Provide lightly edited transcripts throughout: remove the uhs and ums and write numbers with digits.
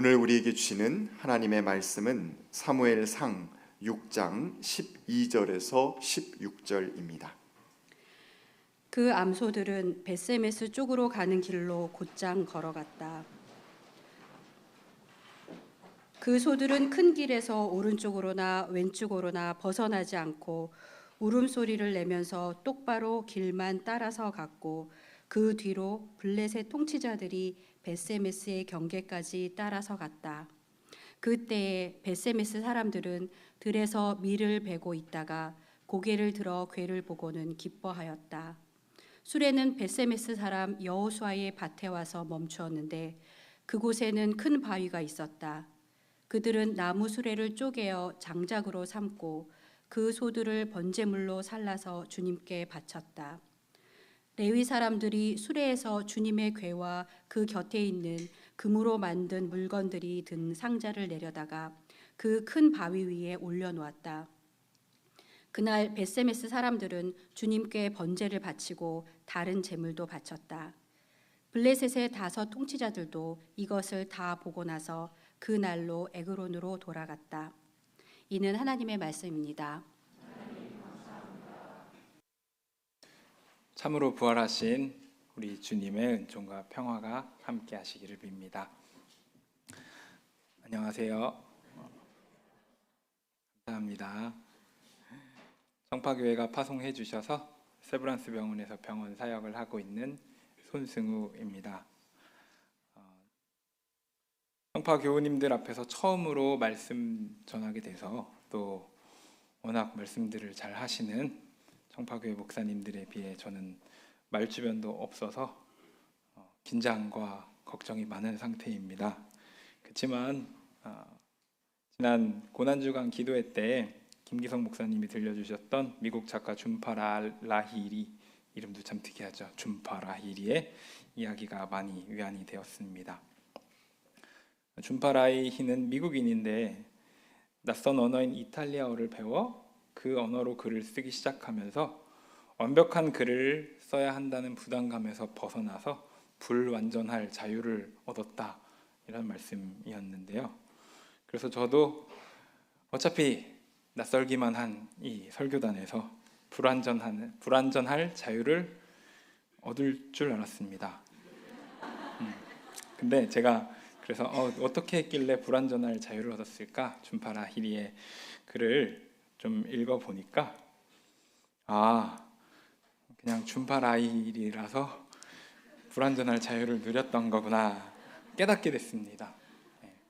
오늘 우리에게 주시는 하나님의 말씀은 사무엘상 6장 12절에서 16절입니다. 그 암소들은 벳세메스 쪽으로 가는 길로 곧장 걸어갔다. 그 소들은 큰 길에서 오른쪽으로나 왼쪽으로나 벗어나지 않고 울음소리를 내면서 똑바로 길만 따라서 갔고, 그 뒤로 블레셋 통치자들이 벳세메스의 경계까지 따라서 갔다. 그때에 벳세메스 사람들은 들에서 밀을 베고 있다가 고개를 들어 궤를 보고는 기뻐하였다. 수레는 벳세메스 사람 여호수아의 밭에 와서 멈추었는데 그곳에는 큰 바위가 있었다. 그들은 나무 수레를 쪼개어 장작으로 삼고 그 소들을 번제물로 살라서 주님께 바쳤다. 레위 사람들이 수레에서 주님의 궤와 그 곁에 있는 금으로 만든 물건들이 든 상자를 내려다가 그 큰 바위 위에 올려놓았다. 그날 벳세메스 사람들은 주님께 번제를 바치고 다른 제물도 바쳤다. 블레셋의 5 통치자들도 이것을 다 보고 나서 그 날로 에그론으로 돌아갔다. 이는 하나님의 말씀입니다. 참으로 부활하신 우리 주님의 은총과 평화가 함께 하시기를 빕니다. 안녕하세요. 감사합니다. 정파교회가 파송해 주셔서 세브란스 병원에서 병원 사역을 하고 있는 손승우입니다. 정파 교우님들 앞에서 처음으로 말씀 전하게 돼서, 또 워낙 말씀들을 잘 하시는 정파교회 목사님들에 비해 저는 말주변도 없어서 긴장과 걱정이 많은 상태입니다. 그렇지만 지난 고난주간 기도회 때 김기성 목사님이 들려주셨던 미국 작가 준파 라히리, 이름도 참 특이하죠, 준파 라히리의 이야기가 많이 위안이 되었습니다. 준파 라히리는 미국인인데 낯선 언어인 이탈리아어를 배워 그 언어로 글을 쓰기 시작하면서 완벽한 글을 써야 한다는 부담감에서 벗어나서 불완전할 자유를 얻었다, 이런 말씀이었는데요. 그래서 저도 어차피 낯설기만 한 이 설교단에서 불완전할 자유를 얻을 줄 알았습니다. 근데 제가 그래서 어떻게 했길래 불완전할 자유를 얻었을까? 준파 라히리의 글을 좀 읽어보니까 그냥 준파 라히리라서 불완전할 자유를 누렸던 거구나 깨닫게 됐습니다.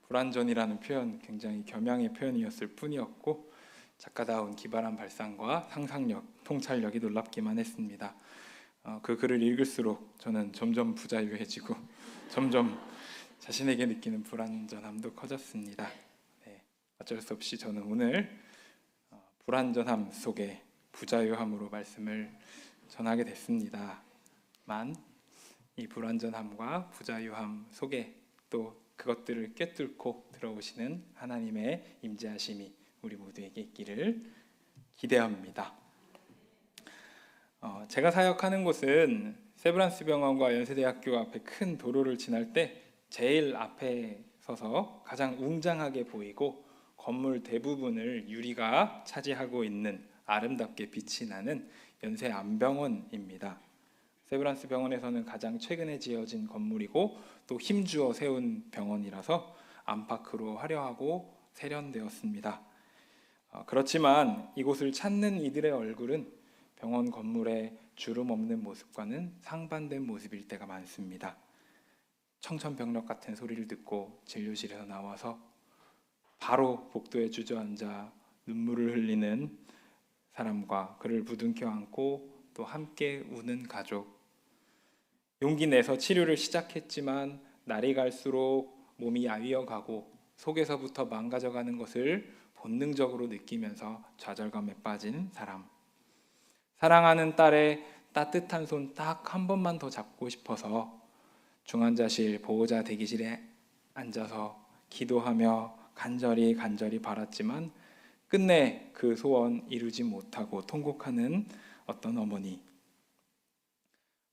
불완전이라는 표현, 굉장히 겸양의 표현이었을 뿐이었고 작가다운 기발한 발상과 상상력, 통찰력이 놀랍기만 했습니다. 그 글을 읽을수록 저는 점점 부자유해지고 점점 자신에게 느끼는 불완전함도 커졌습니다. 어쩔 수 없이 저는 오늘 불완전함 속에 부자유함으로 말씀을 전하게 됐습니다만, 이 불완전함과 부자유함 속에 또 그것들을 꿰뚫고 들어오시는 하나님의 임재하심이 우리 모두에게 있기를 기대합니다. 제가 사역하는 곳은 세브란스 병원과 연세대학교 앞에 큰 도로를 지날 때 제일 앞에 서서 가장 웅장하게 보이고 건물 대부분을 유리가 차지하고 있는 아름답게 빛이 나는 연세안병원입니다. 세브란스 병원에서는 가장 최근에 지어진 건물이고 또 힘주어 세운 병원이라서 안팎으로 화려하고 세련되었습니다. 그렇지만 이곳을 찾는 이들의 얼굴은 병원 건물의 주름 없는 모습과는 상반된 모습일 때가 많습니다. 청천벽력 같은 소리를 듣고 진료실에서 나와서 바로 복도에 주저앉아 눈물을 흘리는 사람과 그를 부둥켜 안고 또 함께 우는 가족, 용기 내서 치료를 시작했지만 날이 갈수록 몸이 야위어가고 속에서부터 망가져가는 것을 본능적으로 느끼면서 좌절감에 빠진 사람, 사랑하는 딸의 따뜻한 손 딱 한 번만 더 잡고 싶어서 중환자실 보호자 대기실에 앉아서 기도하며 간절히 바랐지만 끝내 그 소원 이루지 못하고 통곡하는 어떤 어머니,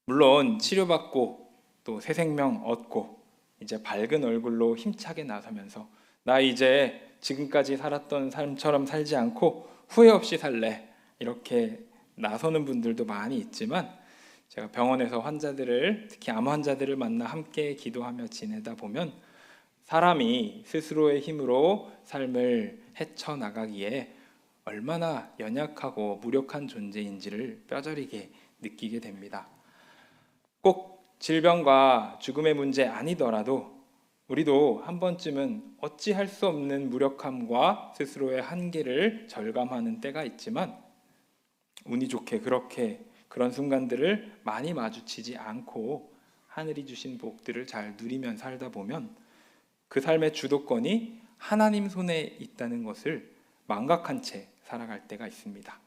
물론 치료받고 또 새 생명 얻고 이제 밝은 얼굴로 힘차게 나서면서 나 이제 지금까지 살았던 삶처럼 살지 않고 후회 없이 살래, 이렇게 나서는 분들도 많이 있지만, 제가 병원에서 환자들을, 특히 암 환자들을 만나 함께 기도하며 지내다 보면 사람이 스스로의 힘으로 삶을 헤쳐나가기에 얼마나 연약하고 무력한 존재인지를 뼈저리게 느끼게 됩니다. 꼭 질병과 죽음의 문제 아니더라도 우리도 한 번쯤은 어찌할 수 없는 무력함과 스스로의 한계를 절감하는 때가 있지만, 운이 좋게 그런 순간들을 많이 마주치지 않고 하늘이 주신 복들을 잘 누리면 살다 보면 그 삶의 주도권이 하나님 손에 있다는 것을 망각한 채 살아갈 때가 있습니다.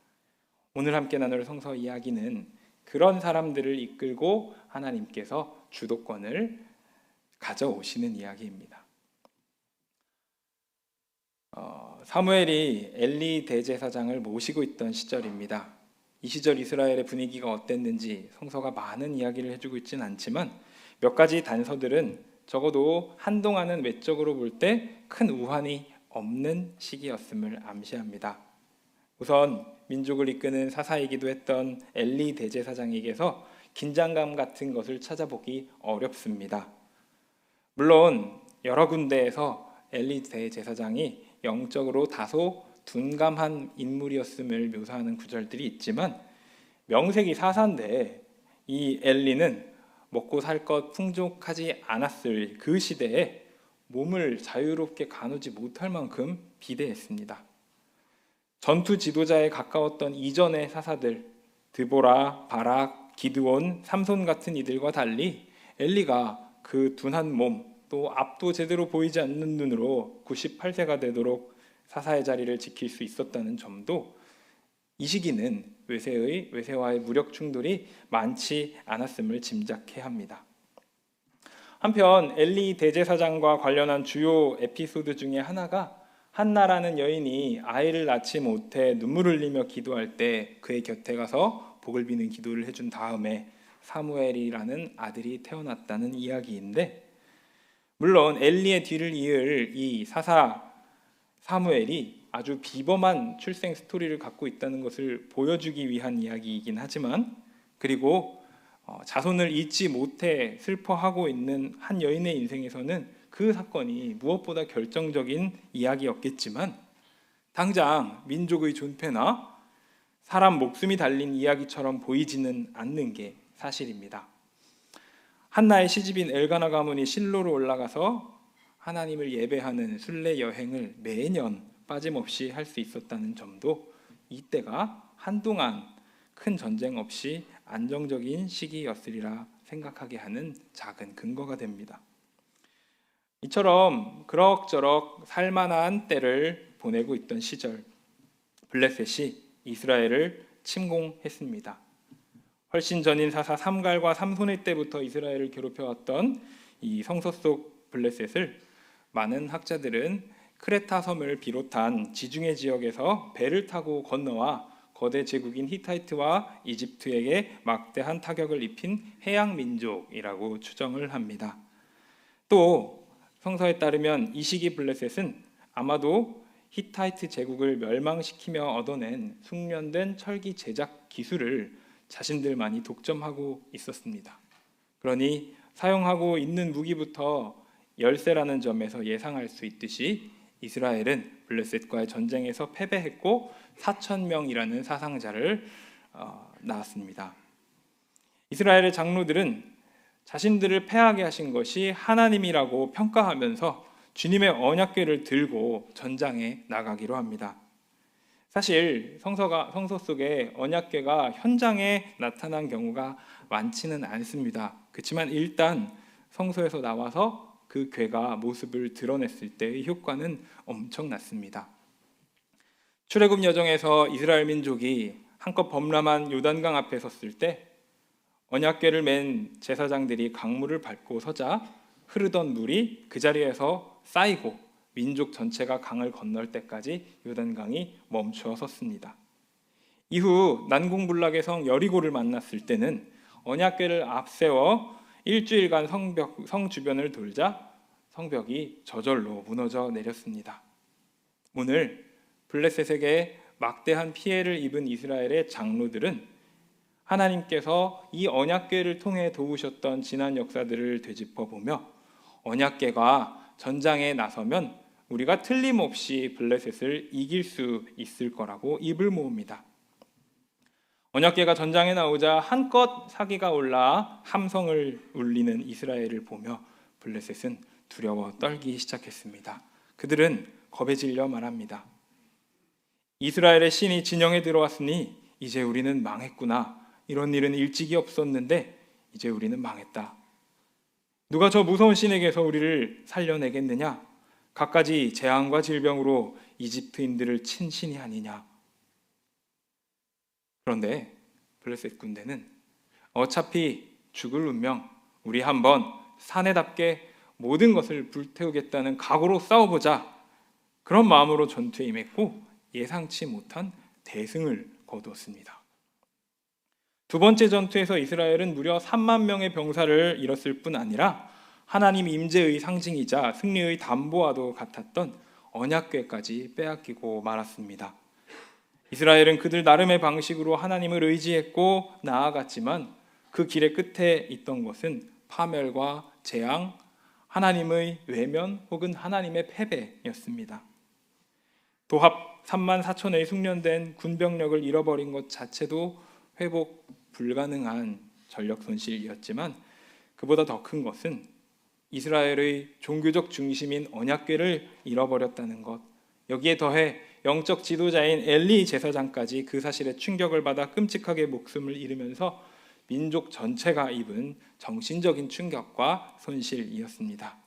오늘 함께 나눌 성서 이야기는 그런 사람들을 이끌고 하나님께서 주도권을 가져오시는 이야기입니다. 사무엘이 엘리 대제사장을 모시고 있던 시절입니다. 이 시절 이스라엘의 분위기가 어땠는지 성서가 많은 이야기를 해주고 있지는 않지만 몇 가지 단서들은 적어도 한동안은 외적으로 볼 때 큰 우환이 없는 시기였음을 암시합니다. 우선 민족을 이끄는 사사이기도 했던 엘리 대제사장에게서 긴장감 같은 것을 찾아보기 어렵습니다. 물론 여러 군데에서 엘리 대제사장이 영적으로 다소 둔감한 인물이었음을 묘사하는 구절들이 있지만, 명색이 사사인데 이 엘리는 먹고 살 것 풍족하지 않았을 그 시대에 몸을 자유롭게 가누지 못할 만큼 비대했습니다. 전투 지도자에 가까웠던 이전의 사사들, 드보라, 바락, 기드온, 삼손 같은 이들과 달리 엘리가 그 둔한 몸, 또 앞도 제대로 보이지 않는 눈으로 98세가 되도록 사사의 자리를 지킬 수 있었다는 점도 이 시기는 외세와의 무력 충돌이 많지 않았음을 짐작해야 합니다. 한편 엘리 대제사장과 관련한 주요 에피소드 중에 하나가, 한나라는 여인이 아이를 낳지 못해 눈물을 흘리며 기도할 때 그의 곁에 가서 복을 비는 기도를 해준 다음에 사무엘이라는 아들이 태어났다는 이야기인데, 물론 엘리의 뒤를 이을 이 사사 사무엘이 아주 비범한 출생 스토리를 갖고 있다는 것을 보여주기 위한 이야기이긴 하지만, 그리고 자손을 잊지 못해 슬퍼하고 있는 한 여인의 인생에서는 그 사건이 무엇보다 결정적인 이야기였겠지만, 당장 민족의 존폐나 사람 목숨이 달린 이야기처럼 보이지는 않는 게 사실입니다. 한나의 시집인 엘가나 가문이 실로로 올라가서 하나님을 예배하는 순례 여행을 매년 빠짐없이 할 수 있었다는 점도 이때가 한동안 큰 전쟁 없이 안정적인 시기였으리라 생각하게 하는 작은 근거가 됩니다. 이처럼 그럭저럭 살만한 때를 보내고 있던 시절, 블레셋이 이스라엘을 침공했습니다. 훨씬 전인 사사 삼갈과 삼손의 때부터 이스라엘을 괴롭혀왔던 이 성서 속 블레셋을 많은 학자들은 크레타 섬을 비롯한 지중해 지역에서 배를 타고 건너와 거대 제국인 히타이트와 이집트에게 막대한 타격을 입힌 해양 민족이라고 추정을 합니다. 또 성서에 따르면 이 시기 블레셋은 아마도 히타이트 제국을 멸망시키며 얻어낸 숙련된 철기 제작 기술을 자신들만이 독점하고 있었습니다. 그러니 사용하고 있는 무기부터 열세라는 점에서 예상할 수 있듯이 이스라엘은 블레셋과의 전쟁에서 패배했고 4,000명이라는 사상자를 낳았습니다. 이스라엘의 장로들은 자신들을 패하게 하신 것이 하나님이라고 평가하면서 주님의 언약궤를 들고 전장에 나가기로 합니다. 사실 성서 속에 언약궤가 현장에 나타난 경우가 많지는 않습니다. 그렇지만 일단 성서에서 나와서 그 궤가 모습을 드러냈을 때의 효과는 엄청났습니다. 출애굽 여정에서 이스라엘 민족이 한껏 범람한 요단강 앞에 섰을 때 언약궤를 맨 제사장들이 강물을 밟고 서자 흐르던 물이 그 자리에서 쌓이고 민족 전체가 강을 건널 때까지 요단강이 멈추어 섰습니다. 이후 난공불락의 성 여리고를 만났을 때는 언약궤를 앞세워 일주일간 성 주변을 돌자 성벽이 저절로 무너져 내렸습니다. 오늘 블레셋에게 막대한 피해를 입은 이스라엘의 장로들은 하나님께서 이 언약궤를 통해 도우셨던 지난 역사들을 되짚어보며 언약궤가 전장에 나서면 우리가 틀림없이 블레셋을 이길 수 있을 거라고 입을 모읍니다. 언약궤가 전장에 나오자 한껏 사기가 올라 함성을 울리는 이스라엘을 보며 블레셋은 두려워 떨기 시작했습니다. 그들은 겁에 질려 말합니다. 이스라엘의 신이 진영에 들어왔으니 이제 우리는 망했구나. 이런 일은 일찍이 없었는데 이제 우리는 망했다. 누가 저 무서운 신에게서 우리를 살려내겠느냐? 갖가지 재앙과 질병으로 이집트인들을 친 신이 아니냐? 그런데 블레셋 군대는 어차피 죽을 운명, 우리 한번 사내답게 모든 것을 불태우겠다는 각오로 싸워보자. 그런 마음으로 전투에 임했고 예상치 못한 대승을 거두었습니다. 두 번째 전투에서 이스라엘은 무려 3만 명의 병사를 잃었을 뿐 아니라 하나님 임재의 상징이자 승리의 담보와도 같았던 언약궤까지 빼앗기고 말았습니다. 이스라엘은 그들 나름의 방식으로 하나님을 의지했고 나아갔지만 그 길의 끝에 있던 것은 파멸과 재앙, 하나님의 외면 혹은 하나님의 패배였습니다. 도합 3만 4천의 숙련된 군병력을 잃어버린 것 자체도 회복 불가능한 전력 손실이었지만 그보다 더 큰 것은 이스라엘의 종교적 중심인 언약궤를 잃어버렸다는 것, 여기에 더해 영적 지도자인 엘리 제사장까지 그 사실에 충격을 받아 끔찍하게 목숨을 잃으면서 민족 전체가 입은 정신적인 충격과 손실이었습니다.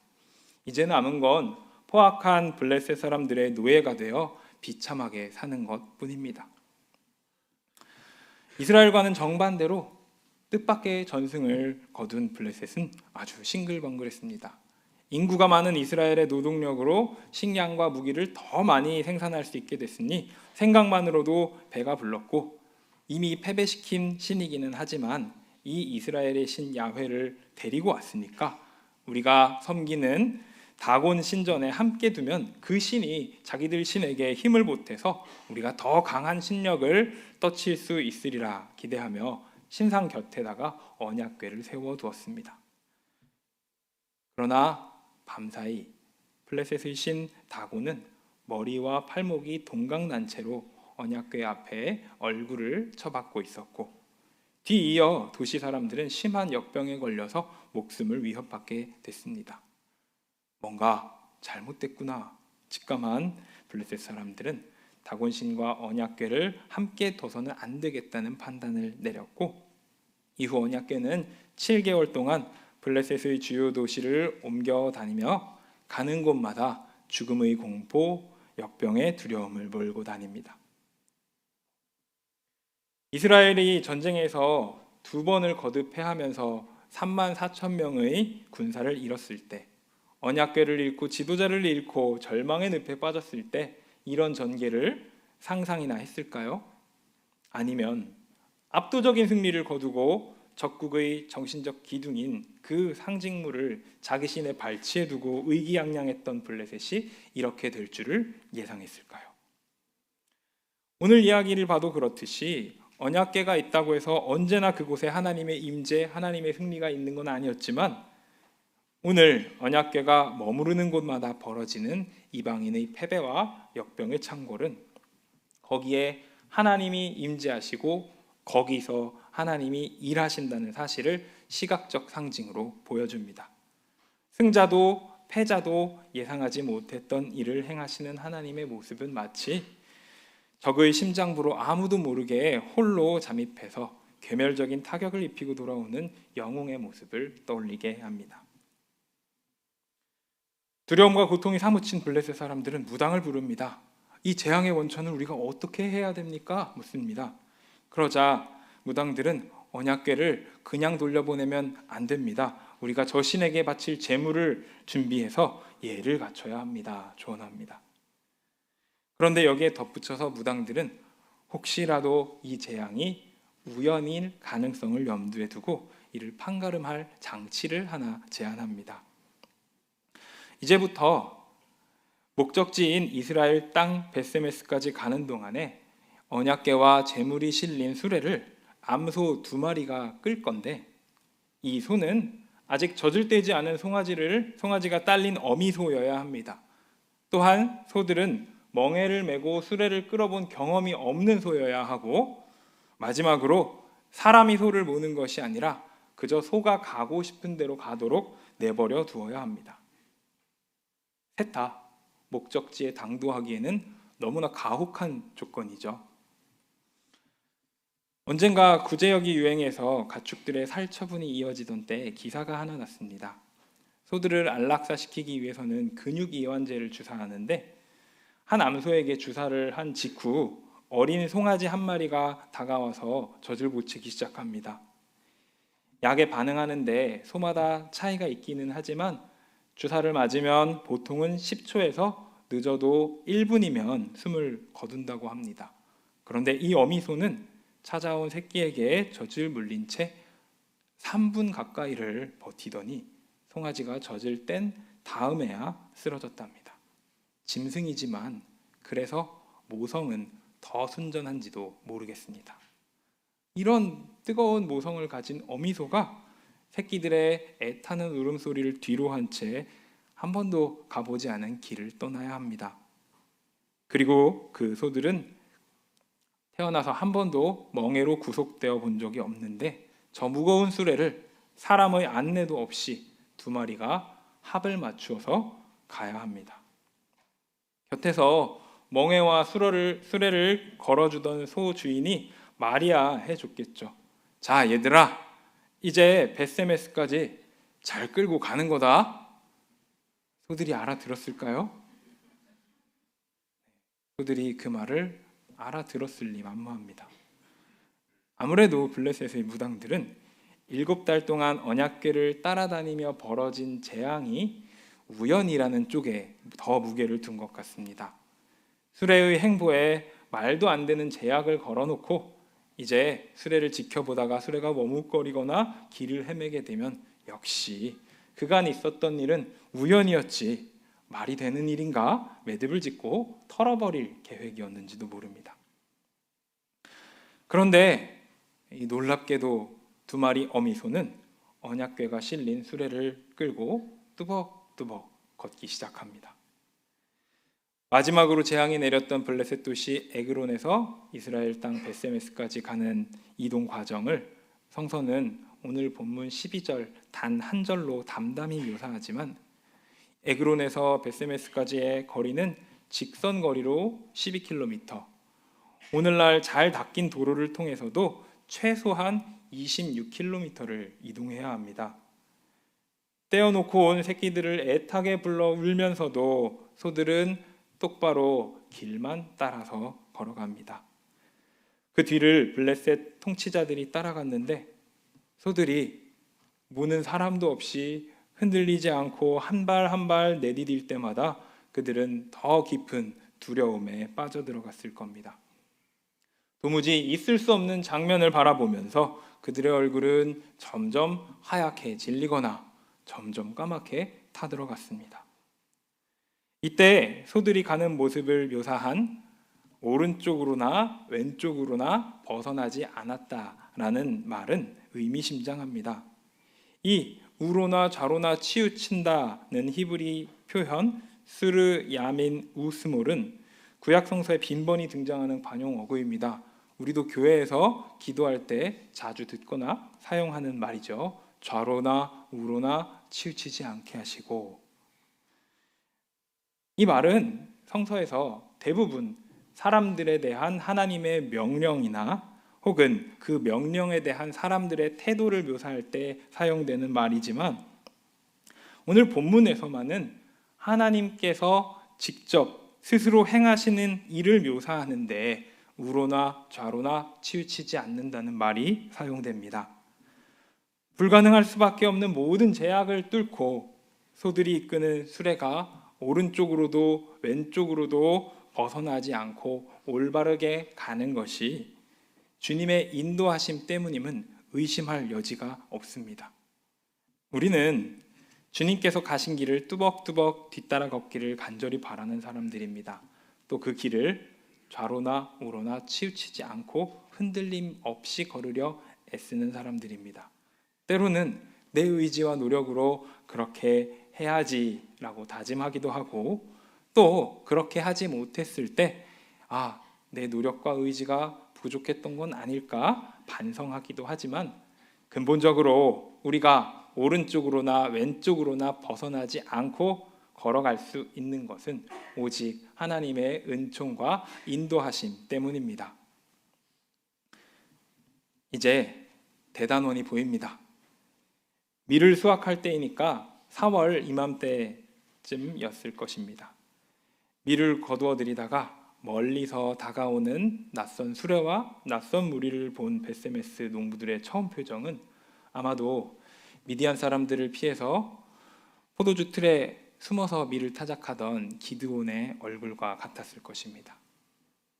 이제 남은 건 포악한 블레셋 사람들의 노예가 되어 비참하게 사는 것뿐입니다. 이스라엘과는 정반대로 뜻밖의 전승을 거둔 블레셋은 아주 싱글벙글했습니다. 인구가 많은 이스라엘의 노동력으로 식량과 무기를 더 많이 생산할 수 있게 됐으니 생각만으로도 배가 불렀고 이미 패배시킨 신이기는 하지만 이 이스라엘의 신 야훼를 데리고 왔으니까 우리가 섬기는 다곤 신전에 함께 두면 그 신이 자기들 신에게 힘을 보태서 우리가 더 강한 신력을 떠칠 수 있으리라 기대하며 신상 곁에다가 언약궤를 세워두었습니다. 그러나 밤사이 블레셋의 신 다곤은 머리와 팔목이 동강난 채로 언약궤 앞에 얼굴을 처박고 있었고 뒤이어 도시 사람들은 심한 역병에 걸려서 목숨을 위협받게 됐습니다. 뭔가 잘못됐구나 직감한 블레셋 사람들은 다곤신과 언약궤를 함께 둬서는 안 되겠다는 판단을 내렸고 이후 언약궤는 7개월 동안 블레셋의 주요 도시를 옮겨 다니며 가는 곳마다 죽음의 공포, 역병의 두려움을 몰고 다닙니다. 이스라엘이 전쟁에서 2번을 거듭 패하면서 3만 4천 명의 군사를 잃었을 때, 언약궤를 잃고 지도자를 잃고 절망의 늪에 빠졌을 때 이런 전개를 상상이나 했을까요? 아니면 압도적인 승리를 거두고 적국의 정신적 기둥인 그 상징물을 자기 신의 발치에 두고 의기양양했던 블레셋이 이렇게 될 줄을 예상했을까요? 오늘 이야기를 봐도 그렇듯이 언약궤가 있다고 해서 언제나 그곳에 하나님의 임재, 하나님의 승리가 있는 건 아니었지만 오늘 언약궤가 머무르는 곳마다 벌어지는 이방인의 패배와 역병의 창궐은 거기에 하나님이 임재하시고 거기서 하나님이 일하신다는 사실을 시각적 상징으로 보여줍니다. 승자도 패자도 예상하지 못했던 일을 행하시는 하나님의 모습은 마치 적의 심장부로 아무도 모르게 홀로 잠입해서 괴멸적인 타격을 입히고 돌아오는 영웅의 모습을 떠올리게 합니다. 두려움과 고통이 사무친 블레셋 사람들은 무당을 부릅니다. 이 재앙의 원천을 우리가 어떻게 해야 됩니까? 묻습니다. 그러자 무당들은 언약궤를 그냥 돌려보내면 안 됩니다. 우리가 저 신에게 바칠 제물을 준비해서 예를 갖춰야 합니다. 조언합니다. 그런데 여기에 덧붙여서 무당들은 혹시라도 이 재앙이 우연일 가능성을 염두에 두고 이를 판가름할 장치를 하나 제안합니다. 이제부터 목적지인 이스라엘 땅 벳세메스까지 가는 동안에 언약궤와 제물이 실린 수레를 암소 2마리가 끌 건데, 이 소는 아직 젖을떼지 않은 송아지가 딸린 어미소여야 합니다. 또한 소들은 멍에를 메고 수레를 끌어본 경험이 없는 소여야 하고, 마지막으로 사람이 소를 모는 것이 아니라 그저 소가 가고 싶은 대로 가도록 내버려 두어야 합니다. 셋 다 목적지에 당도하기에는 너무나 가혹한 조건이죠. 언젠가 구제역이 유행해서 가축들의 살처분이 이어지던 때 기사가 하나 났습니다. 소들을 안락사시키기 위해서는 근육이완제를 주사하는데, 한 암소에게 주사를 한 직후 어린 송아지 한 마리가 다가와서 젖을 보채기 시작합니다. 약에 반응하는데 소마다 차이가 있기는 하지만 주사를 맞으면 보통은 10초에서 늦어도 1분이면 숨을 거둔다고 합니다. 그런데 이 어미소는 찾아온 새끼에게 젖을 물린 채 3분 가까이를 버티더니 송아지가 젖을 뗀 다음에야 쓰러졌답니다. 짐승이지만 그래서 모성은 더 순전한지도 모르겠습니다. 이런 뜨거운 모성을 가진 어미소가 새끼들의 애타는 울음소리를 뒤로 한 채 한 번도 가보지 않은 길을 떠나야 합니다. 그리고 그 소들은 태어나서 한 번도 멍에로 구속되어 본 적이 없는데, 저 무거운 수레를 사람의 안내도 없이 2마리가 합을 맞추어서 가야 합니다. 곁에서 멍에와 수레를 걸어주던 소 주인이 말이야 해줬겠죠. 자, 얘들아, 이제 벳세메스까지 잘 끌고 가는 거다. 소들이 알아들었을까요? 소들이 그 말을 알아들었을 리 만무합니다. 아무래도 블레셋의 무당들은 7달 동안 언약궤를 따라다니며 벌어진 재앙이 우연이라는 쪽에 더 무게를 둔 것 같습니다. 수레의 행보에 말도 안 되는 제약을 걸어놓고 이제 수레를 지켜보다가 수레가 머뭇거리거나 길을 헤매게 되면 역시 그간 있었던 일은 우연이었지, 말이 되는 일인가 매듭을 짓고 털어버릴 계획이었는지도 모릅니다. 그런데 이 놀랍게도 2마리 어미소는 언약궤가 실린 수레를 끌고 뚜벅뚜벅 걷기 시작합니다. 마지막으로 재앙이 내렸던 블레셋 도시 에그론에서 이스라엘 땅 벳세메스까지 가는 이동 과정을 성서는 오늘 본문 12절 단 한 절로 담담히 묘사하지만, 에그론에서 벳세메스까지의 거리는 직선 거리로 12km, 오늘날 잘 닦인 도로를 통해서도 최소한 26km를 이동해야 합니다. 떼어놓고 온 새끼들을 애타게 불러 울면서도 소들은 똑바로 길만 따라서 걸어갑니다. 그 뒤를 블레셋 통치자들이 따라갔는데 소들이 무는 사람도 없이 흔들리지 않고 한 발 한 발 내디딜 때마다 그들은 더 깊은 두려움에 빠져들어갔을 겁니다. 도무지 있을 수 없는 장면을 바라보면서 그들의 얼굴은 점점 하얗게 질리거나 점점 까맣게 타들어갔습니다. 이때 소들이 가는 모습을 묘사한 오른쪽으로나 왼쪽으로나 벗어나지 않았다라는 말은 의미심장합니다. 이 우로나 좌로나 치우친다는 히브리 표현 스르 야민 우스몰은 구약 성서에 빈번히 등장하는 관용 어구입니다. 우리도 교회에서 기도할 때 자주 듣거나 사용하는 말이죠. 좌로나 우로나 치우치지 않게 하시고, 이 말은 성서에서 대부분 사람들에 대한 하나님의 명령이나 혹은 그 명령에 대한 사람들의 태도를 묘사할 때 사용되는 말이지만, 오늘 본문에서만은 하나님께서 직접 스스로 행하시는 일을 묘사하는데 우로나 좌로나 치우치지 않는다는 말이 사용됩니다. 불가능할 수밖에 없는 모든 제약을 뚫고 소들이 이끄는 수레가 오른쪽으로도 왼쪽으로도 벗어나지 않고 올바르게 가는 것이 주님의 인도하심 때문임은 의심할 여지가 없습니다. 우리는 주님께서 가신 길을 뚜벅뚜벅 뒤따라 걷기를 간절히 바라는 사람들입니다. 또 그 길을 좌로나 우로나 치우치지 않고 흔들림 없이 걸으려 애쓰는 사람들입니다. 때로는 내 의지와 노력으로 그렇게 해야지라고 다짐하기도 하고, 또 그렇게 하지 못했을 때 내 노력과 의지가 부족했던 건 아닐까 반성하기도 하지만, 근본적으로 우리가 오른쪽으로나 왼쪽으로나 벗어나지 않고 걸어갈 수 있는 것은 오직 하나님의 은총과 인도하심 때문입니다. 이제 대단원이 보입니다. 밀을 수확할 때이니까 4월 이맘때쯤이었을 것입니다. 밀을 거두어 들이다가 멀리서 다가오는 낯선 수레와 낯선 무리를 본 베세메스 농부들의 처음 표정은 아마도 미디안 사람들을 피해서 포도주 틀에 숨어서 밀을 타작하던 기드온의 얼굴과 같았을 것입니다.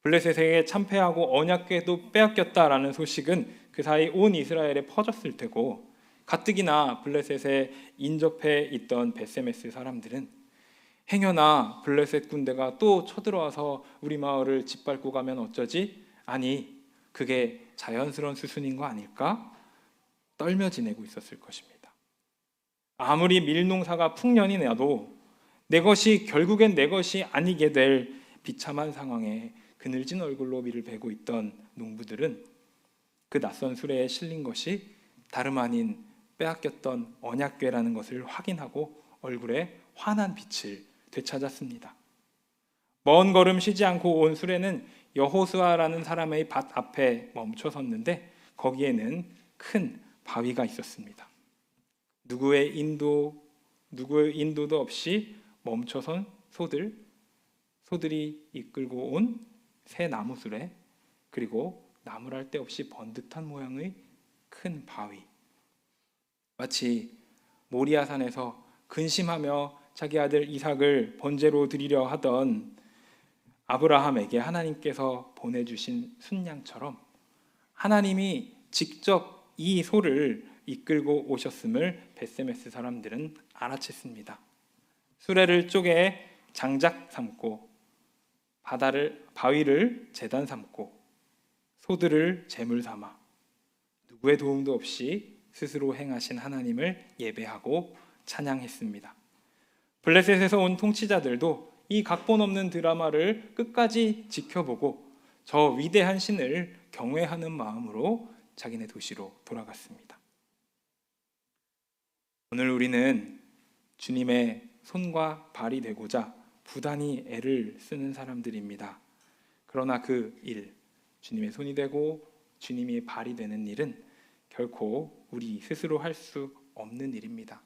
블레셋에게 참패하고 언약궤도 빼앗겼다라는 소식은 그 사이 온 이스라엘에 퍼졌을 테고, 가뜩이나 블레셋에 인접해 있던 베세메스 사람들은 행여나 블레셋 군대가 또 쳐들어와서 우리 마을을 짓밟고 가면 어쩌지? 아니, 그게 자연스러운 수순인 거 아닐까? 떨며 지내고 있었을 것입니다. 아무리 밀농사가 풍년이 나도 결국엔 내 것이 아니게 될 비참한 상황에 그늘진 얼굴로 밀을 베고 있던 농부들은 그 낯선 수레에 실린 것이 다름 아닌 빼앗겼던 언약궤라는 것을 확인하고 얼굴에 환한 빛을 되찾았습니다. 먼 걸음 쉬지 않고 온 수레는 여호수아라는 사람의 밭 앞에 멈춰 섰는데, 거기에는 큰 바위가 있었습니다. 누구의 인도도 없이 멈춰선 소들이 이끌고 온 새 나무 수레, 그리고 나무랄 데 없이 번듯한 모양의 큰 바위. 마치 모리아산에서 근심하며 자기 아들 이삭을 번제로 드리려 하던 아브라함에게 하나님께서 보내주신 순양처럼 하나님이 직접 이 소를 이끌고 오셨음을 베세메스 사람들은 알아챘습니다. 수레를 쪼개 장작 삼고 바위를 제단 삼고 소들을 제물 삼아 누구의 도움도 없이 스스로 행하신 하나님을 예배하고 찬양했습니다. 블레셋에서 온 통치자들도 이 각본 없는 드라마를 끝까지 지켜보고 저 위대한 신을 경외하는 마음으로 자기네 도시로 돌아갔습니다. 오늘 우리는 주님의 손과 발이 되고자 부단히 애를 쓰는 사람들입니다. 그러나 그 일, 주님의 손이 되고 주님이 발이 되는 일은 결코 우리 스스로 할 수 없는 일입니다.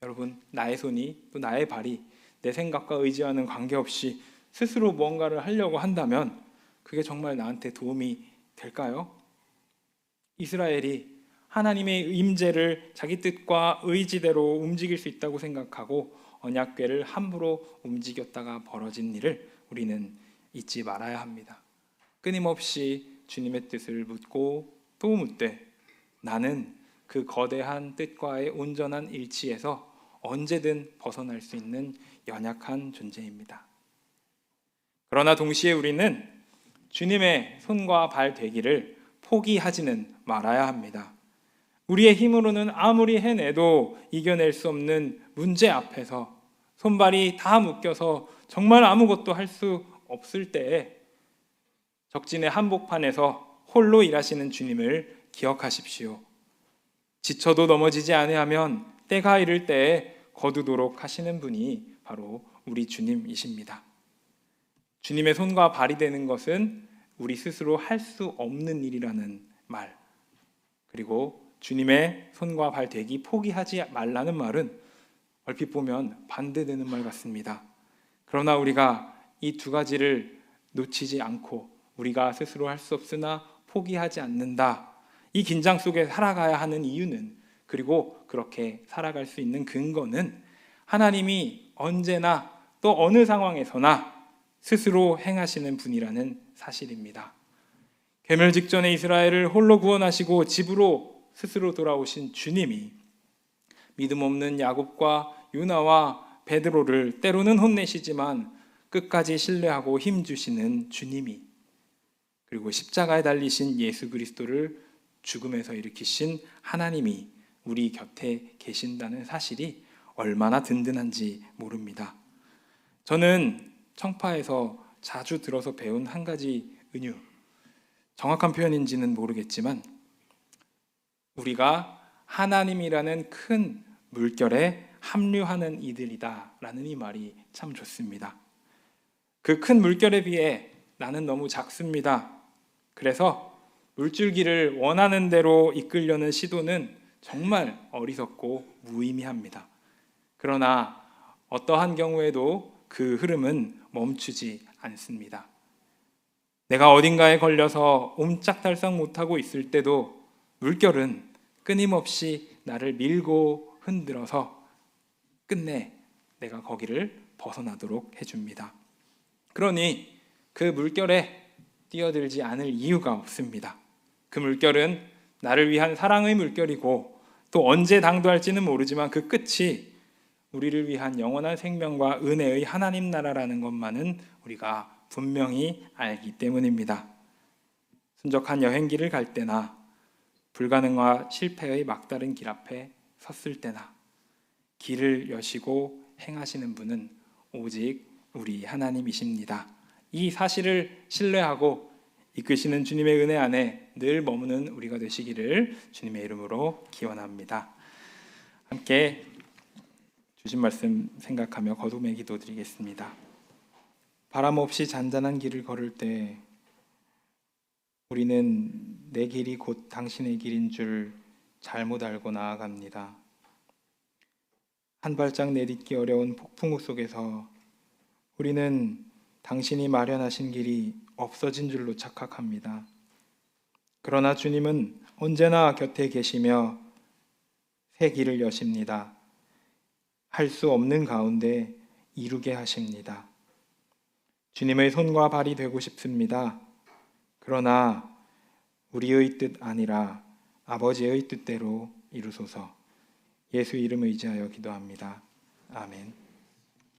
여러분, 나의 손이 또 나의 발이 내 생각과 의지와는 관계없이 스스로 뭔가를 하려고 한다면 그게 정말 나한테 도움이 될까요? 이스라엘이 하나님의 임재를 자기 뜻과 의지대로 움직일 수 있다고 생각하고 언약궤를 함부로 움직였다가 벌어진 일을 우리는 잊지 말아야 합니다. 끊임없이 주님의 뜻을 묻고 또 묻되 나는 그 거대한 뜻과의 온전한 일치에서 언제든 벗어날 수 있는 연약한 존재입니다. 그러나 동시에 우리는 주님의 손과 발 되기를 포기하지는 말아야 합니다. 우리의 힘으로는 아무리 해내도 이겨낼 수 없는 문제 앞에서 손발이 다 묶여서 정말 아무것도 할 수 없을 때에 적진의 한복판에서 홀로 일하시는 주님을 기억하십시오. 지쳐도 넘어지지 아니하면 때가 이를 때에 거두도록 하시는 분이 바로 우리 주님이십니다. 주님의 손과 발이 되는 것은 우리 스스로 할 수 없는 일이라는 말, 그리고 주님의 손과 발 되기 포기하지 말라는 말은 얼핏 보면 반대되는 말 같습니다. 그러나 우리가 이 두 가지를 놓치지 않고 우리가 스스로 할 수 없으나 포기하지 않는다, 이 긴장 속에 살아가야 하는 이유는, 그리고 그렇게 살아갈 수 있는 근거는 하나님이 언제나 또 어느 상황에서나 스스로 행하시는 분이라는 사실입니다. 괴멸 직전에 이스라엘을 홀로 구원하시고 집으로 스스로 돌아오신 주님이 믿음 없는 야곱과 유나와 베드로를 때로는 혼내시지만 끝까지 신뢰하고 힘주시는 주님이, 그리고 십자가에 달리신 예수 그리스도를 죽음에서 일으키신 하나님이 우리 곁에 계신다는 사실이 얼마나 든든한지 모릅니다. 저는 청파에서 자주 들어서 배운 한 가지 은유, 정확한 표현인지는 모르겠지만 우리가 하나님이라는 큰 물결에 합류하는 이들이다라는 이 말이 참 좋습니다. 그 큰 물결에 비해 나는 너무 작습니다. 그래서 물줄기를 원하는 대로 이끌려는 시도는 정말 어리석고 무의미합니다. 그러나 어떠한 경우에도 그 흐름은 멈추지 않습니다. 내가 어딘가에 걸려서 옴짝달싹 못하고 있을 때도 물결은 끊임없이 나를 밀고 흔들어서 끝내 내가 거기를 벗어나도록 해줍니다. 그러니 그 물결에 뛰어들지 않을 이유가 없습니다. 그 물결은 나를 위한 사랑의 물결이고 또 언제 당도할지는 모르지만 그 끝이 우리를 위한 영원한 생명과 은혜의 하나님 나라라는 것만은 우리가 분명히 알기 때문입니다. 순적한 여행길을 갈 때나 불가능과 실패의 막다른 길 앞에 섰을 때나 길을 여시고 행하시는 분은 오직 우리 하나님이십니다. 이 사실을 신뢰하고 이끄시는 주님의 은혜 안에 늘 머무는 우리가 되시기를 주님의 이름으로 기원합니다. 함께 주신 말씀 생각하며 거듭의 기도 드리겠습니다. 바람 없이 잔잔한 길을 걸을 때 우리는 내 길이 곧 당신의 길인 줄 잘못 알고 나아갑니다. 한 발짝 내딛기 어려운 폭풍우 속에서 우리는 당신이 마련하신 길이 없어진 줄로 착각합니다. 그러나 주님은 언제나 곁에 계시며 새 길을 여십니다. 할 수 없는 가운데 이루게 하십니다. 주님의 손과 발이 되고 싶습니다. 그러나 우리의 뜻 아니라 아버지의 뜻대로 이루소서. 예수 이름 의지하여 기도합니다. 아멘.